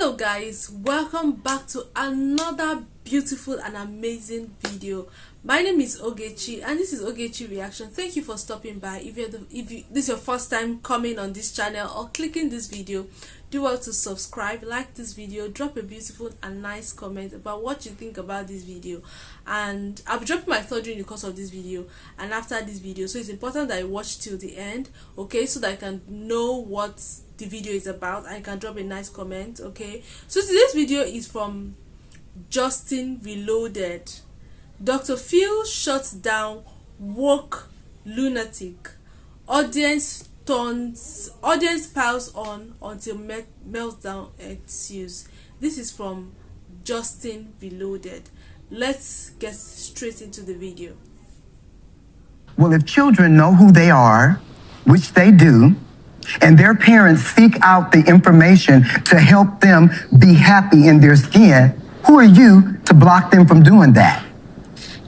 Hello guys, welcome back to another beautiful and amazing video. My name is Ogechi and this is Ogechi Reaction. Thank you for stopping by. If this is your first time coming on this channel or clicking this video, do well to subscribe, like this video, drop a beautiful and nice comment about what you think about this video, and I'll be dropping my thought during the course of this video and after this video, so it's important that you watch till the end, okay, so that I can know what the video is about and I can drop a nice comment. Okay, so today's video is from Justin Reloaded. Dr. Phil shuts down woke lunatic. Audience piles on until meltdown ensues. This is from Justin Reloaded. Let's get straight into the video. Well, if children know who they are, which they do, and their parents seek out the information to help them be happy in their skin, who are you to block them from doing that?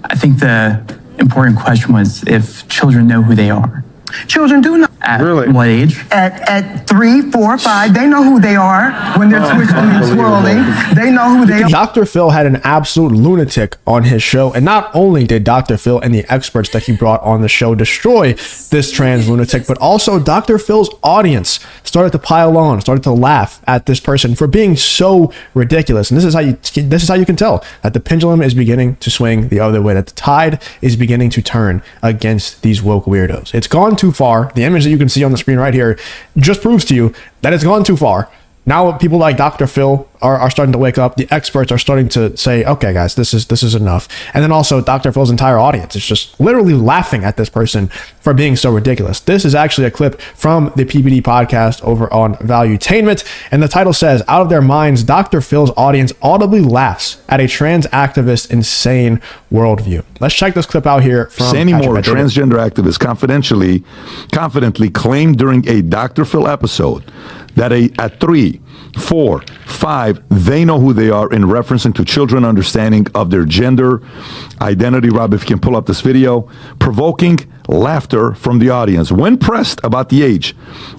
I think the important question was if children know who they are. Children do know. At what age? At 3, 4, 5, they know who they are when they're twitching and swirling. They know who they are. Dr. Phil had an absolute lunatic on his show, and not only did Dr. Phil and the experts that he brought on the show destroy this trans lunatic, but also Dr. Phil's audience started to pile on, started to laugh at this person for being so ridiculous. And this is how you can tell that the pendulum is beginning to swing the other way, that the tide is beginning to turn against these woke weirdos. It's gone too far. The image that you can see on the screen right here just proves to you that it's gone too far. Now people like Dr. Phil are starting to wake up. The experts are starting to say, okay guys, this is enough. And then also Dr. Phil's entire audience is just literally laughing at this person for being so ridiculous. This is actually a clip from the PBD podcast over on Valuetainment, and the title says, out of their minds, Dr. Phil's audience audibly laughs at a trans activist's insane worldview. Let's check this clip out here from Sandy Moore, a transgender activist, confidently claimed during a Dr. Phil episode that at 3, 4, 5, they know who they are, in referencing to children understanding of their gender identity. Rob, if you can pull up this video, provoking laughter from the audience. When pressed about the age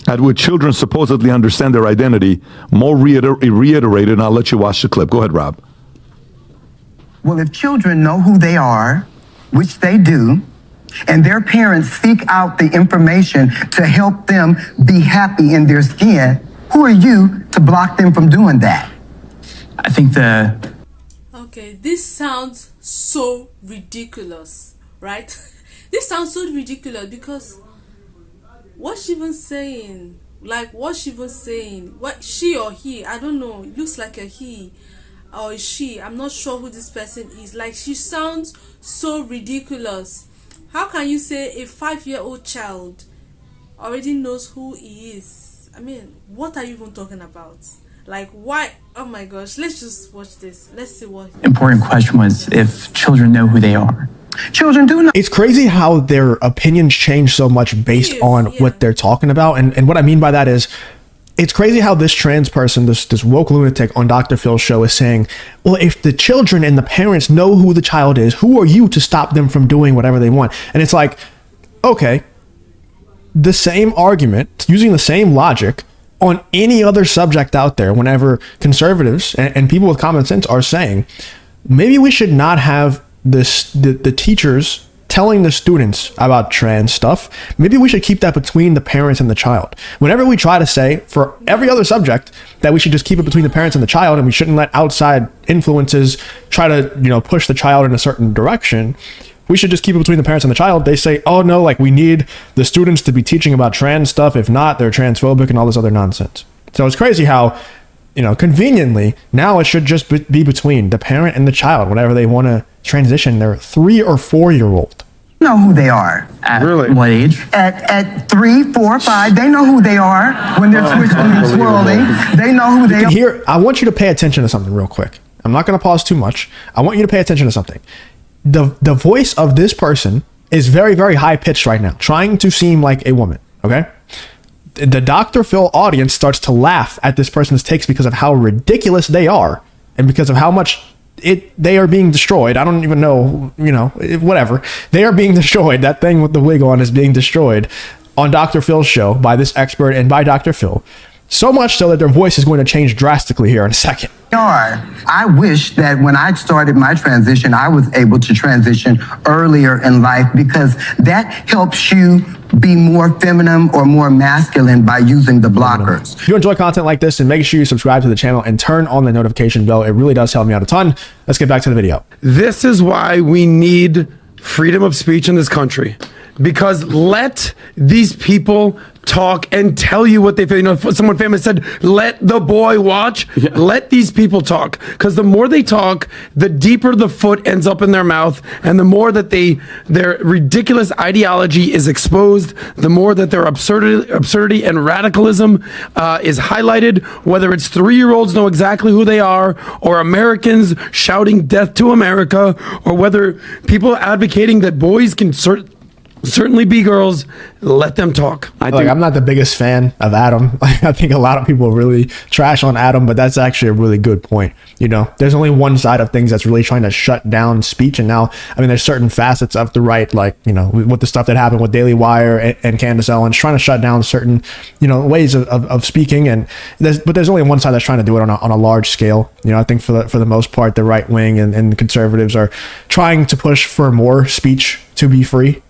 at which children supposedly understand their identity, Moore reiterated, and I'll let you watch the clip. Go ahead, Rob. Well, if children know who they are, which they do, and their parents seek out the information to help them be happy in their skin, who are you to block them from doing that? I think Okay, this sounds so ridiculous, right? This sounds so ridiculous because what's she even saying? Like, what's she even saying? What, she or he? I don't know. It looks like a he or a she. I'm not sure who this person is. Like, she sounds so ridiculous. How can you say a 5-year-old child already knows who he is? I mean, what are you even talking about? Like, why? Oh my gosh, let's just watch this. Let's see what. Important question was if children know who they are. Children do know. It's crazy how their opinions change so much based on what they're talking about. And what I mean by that is, it's crazy how this trans person, this woke lunatic on Dr. Phil's show is saying, well, if the children and the parents know who the child is, who are you to stop them from doing whatever they want? And it's like, okay, the same argument, using the same logic on any other subject out there, whenever conservatives and people with common sense are saying, maybe we should not have the teachers telling the students about trans stuff. Maybe we should keep that between the parents and the child. Whenever we try to say for every other subject that we should just keep it between the parents and the child, and we shouldn't let outside influences try to, push the child in a certain direction, we should just keep it between the parents and the child. They say, oh no, like we need the students to be teaching about trans stuff. If not, they're transphobic and all this other nonsense. So it's crazy how, conveniently now it should just be between the parent and the child whenever they want to transition their 3 or 4-year-old. Know who they are. At what age? At 3, 4, 5, they know who they are when they're twitching and swirling. They know who they are. Here, I want you to pay attention to something real quick. I'm not going to pause too much. I want you to pay attention to something. The voice of this person is very, very high pitched right now, trying to seem like a woman. Okay. The Dr. Phil audience starts to laugh at this person's takes because of how ridiculous they are and because of how much they are being destroyed. I don't even know, whatever. They are being destroyed. That thing with the wig on is being destroyed on Dr. Phil's show by this expert and by Dr. Phil. So much so that their voice is going to change drastically here in a second. I wish that when I started my transition, I was able to transition earlier in life, because that helps you be more feminine or more masculine by using the blockers. If you enjoy content like this, and make sure you subscribe to the channel and turn on the notification bell. It really does help me out a ton. Let's get back to the video. This is why we need freedom of speech in this country, because let these people talk and tell you what they feel. You know, someone famous said, let the boy watch. Yeah. Let these people talk, because the more they talk, the deeper the foot ends up in their mouth, and the more that their ridiculous ideology is exposed, the more that their absurdity and radicalism is highlighted, whether it's 3-year-olds know exactly who they are, or Americans shouting death to America, or whether people advocating that boys can certainly be girls. Let them talk. I'm not the biggest fan of Adam. I think a lot of people really trash on Adam, but that's actually a really good point. You know, there's only one side of things that's really trying to shut down speech. And now, I mean, there's certain facets of the right, like, you know, with the stuff that happened with Daily Wire and Candace Owens, trying to shut down certain, you know, ways of speaking. And there's only one side that's trying to do it on a large scale. You know, I think for the most part, the right wing and conservatives are trying to push for more speech to be free.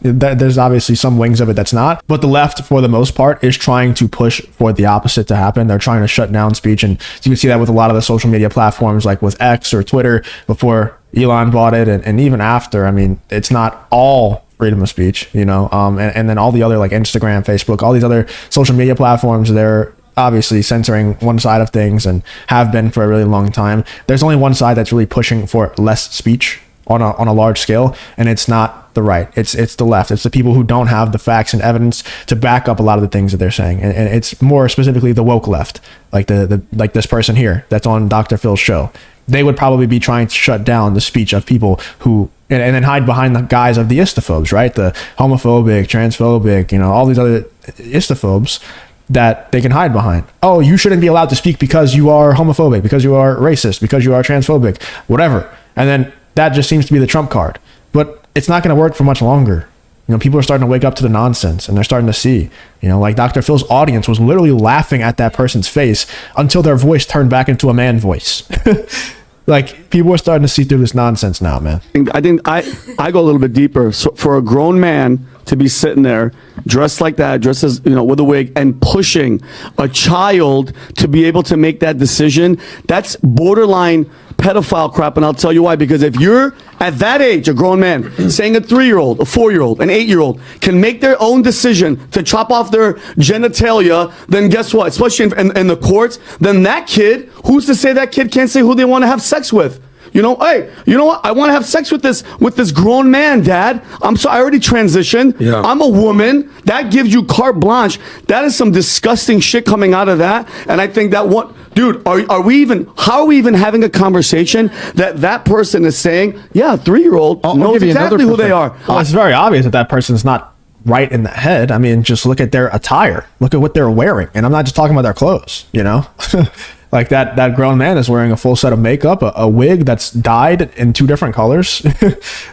There's obviously some wings of it that's not, but the left, for the most part, is trying to push for the opposite to happen. They're trying to shut down speech, and you can see that with a lot of the social media platforms, like with X or Twitter before Elon bought it, and even after. I mean, it's not all freedom of speech, you know, and then all the other, like Instagram, Facebook, all these other social media platforms, they're obviously censoring one side of things and have been for a really long time. There's only one side that's really pushing for less speech on a large scale, and it's not the right. It's the left. It's the people who don't have the facts and evidence to back up a lot of the things that they're saying, and it's more specifically the woke left, like like this person here that's on Dr. Phil's show. They would probably be trying to shut down the speech of people who and then hide behind the guise of the istophobes, right? The homophobic, transphobic, you know, all these other istophobes that they can hide behind. Oh, you shouldn't be allowed to speak because you are homophobic, because you are racist, because you are transphobic, whatever. And then that just seems to be the trump card. But it's not going to work for much longer. You know, people are starting to wake up to the nonsense, and they're starting to see, you know, like Dr. Phil's audience was literally laughing at that person's face until their voice turned back into a man voice. Like, people are starting to see through this nonsense now, man. I think I go a little bit deeper. So for a grown man to be sitting there dressed like that, dressed as, you know, with a wig, and pushing a child to be able to make that decision, that's borderline pedophile crap. And I'll tell you why. Because if you're at that age, a grown man, saying a 3-year-old, a 4-year-old, an 8-year-old can make their own decision to chop off their genitalia, then guess what? Especially in the courts, then that kid, who's to say that kid can't say who they want to have sex with? You know, hey, you know what? I want to have sex with this grown man, Dad. I'm sorry, I already transitioned. Yeah. I'm a woman. That gives you carte blanche. That is some disgusting shit coming out of that. And I think that dude, how are we even having a conversation that person is saying, yeah, 3-year-old knows exactly who they are. Well, it's very obvious that person's not right in the head. I mean, just look at their attire. Look at what they're wearing. And I'm not just talking about their clothes, you know? Like that grown man is wearing a full set of makeup, a wig that's dyed in 2 different colors.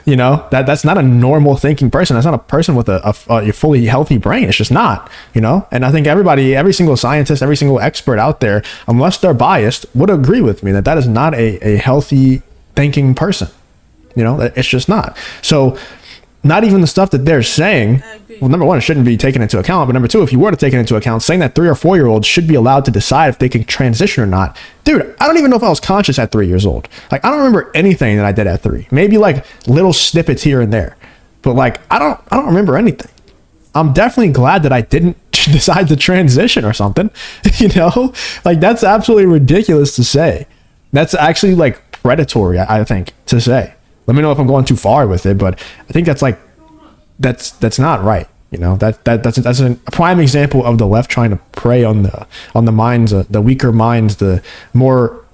You know, that's not a normal thinking person. That's not a person with a fully healthy brain. It's just not, you know? And I think every single scientist, every single expert out there, unless they're biased, would agree with me that is not a healthy thinking person. You know, it's just not. So not even the stuff that they're saying, well, number one, it shouldn't be taken into account. But number two, if you were to take it into account, saying that 3 or 4-year-olds should be allowed to decide if they can transition or not. Dude, I don't even know if I was conscious at 3 years old. Like, I don't remember anything that I did at 3. Maybe like little snippets here and there. But like, I don't remember anything. I'm definitely glad that I didn't decide to transition or something. You know, like, that's absolutely ridiculous to say. That's actually like predatory, I think, to say. Let me know if I'm going too far with it, but I think that's that's not right. You know, that's a prime example of the left trying to prey on the minds, the weaker minds, the more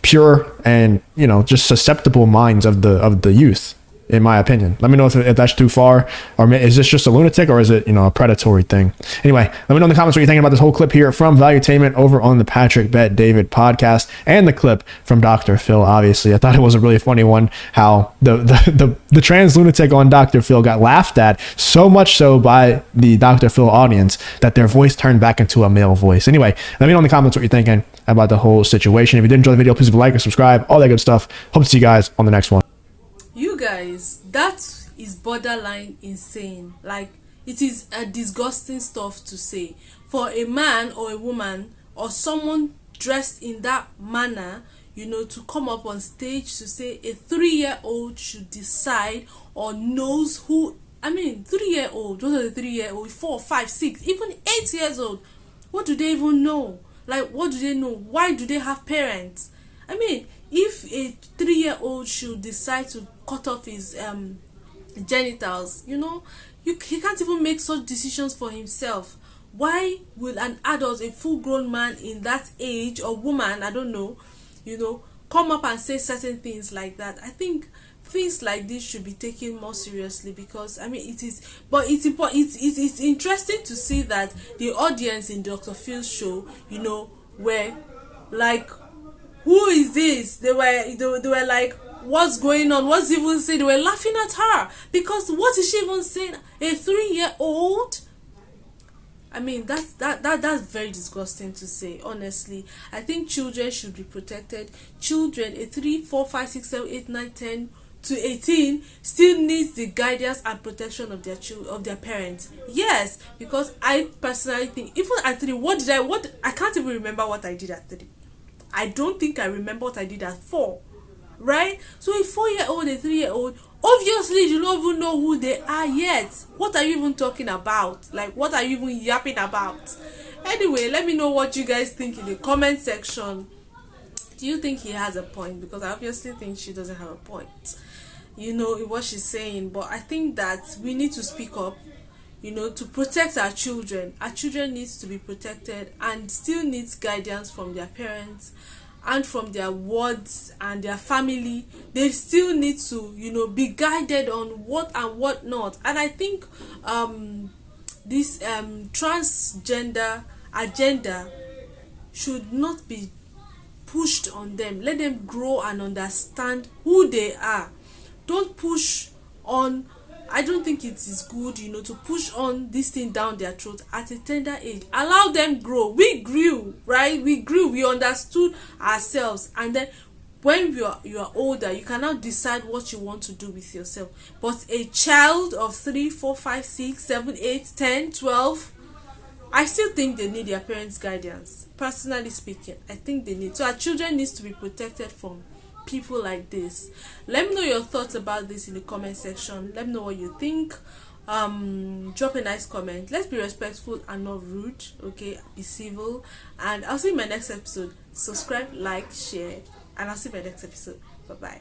pure and, you know, just susceptible minds of the youth. in my opinion. Let me know if that's too far, or is this just a lunatic, or is it, a predatory thing? Anyway, let me know in the comments what you're thinking about this whole clip here from Valuetainment over on the Patrick Bet David podcast, and the clip from Dr. Phil. Obviously, I thought it was a really funny one, how the trans lunatic on Dr. Phil got laughed at, so much so by the Dr. Phil audience that their voice turned back into a male voice. Anyway, let me know in the comments what you're thinking about the whole situation. If you did enjoy the video, please leave a like and subscribe, all that good stuff. Hope to see you guys on the next one. You guys, that is borderline insane. Like, it is a disgusting stuff to say for a man or a woman or someone dressed in that manner, to come up on stage to say a 3-year-old should decide or knows who. 3-year-old, what are the 3-year-old, 4, 5, 6, even 8 years old? What do they even know? Like, what do they know? Why do they have parents? If a 3-year-old should decide to cut off his genitals, he can't even make such decisions for himself. Why will an adult, a full-grown man in that age, or woman, I don't know, come up and say certain things like that? I think things like this should be taken more seriously, because it is, but it's important. It's interesting to see that the audience in Dr. Phil's show, were like, who is this? They were like, what's going on? What's even saying? They were laughing at her, because what is she even saying? A 3-year-old? That's very disgusting to say, honestly. I think children should be protected. Children, a 3, 4, 5, 6, 7, 8, 9, 10 to 18 still needs the guidance and protection of their parents. Yes, because I personally think, even at 3, I can't even remember what I did at 3. I don't think I remember what I did at 4, right? So a 4-year-old, a 3-year-old, obviously you don't even know who they are yet. What are you even talking about? Like, what are you even yapping about? Anyway, let me know what you guys think in the comment section. Do you think he has a point? Because I obviously think she doesn't have a point, in what she's saying. But I think that we need to speak up, to protect our children. Our children needs to be protected, and still needs guidance from their parents and from their wards and their family. They still need to, be guided on what and what not. And I think this transgender agenda should not be pushed on them. Let them grow and understand who they are. Don't push on. I don't think it is good, to push on this thing down their throat at a tender age. Allow them grow. We grew, right? We grew. We understood ourselves, and then when you are older, you can now decide what you want to do with yourself. But a child of 3, 4, 5, 6, 7, 8, 10, 12, I still think they need their parents' guidance. Personally speaking, I think they need. So our children needs to be protected from people like this. Let me know your thoughts about this in the comment section. Let me know what you think. Drop a nice comment. Let's be respectful and not rude. Okay, be civil. And I'll see you in my next episode. Subscribe, like, share, and I'll see you in my next episode. Bye bye.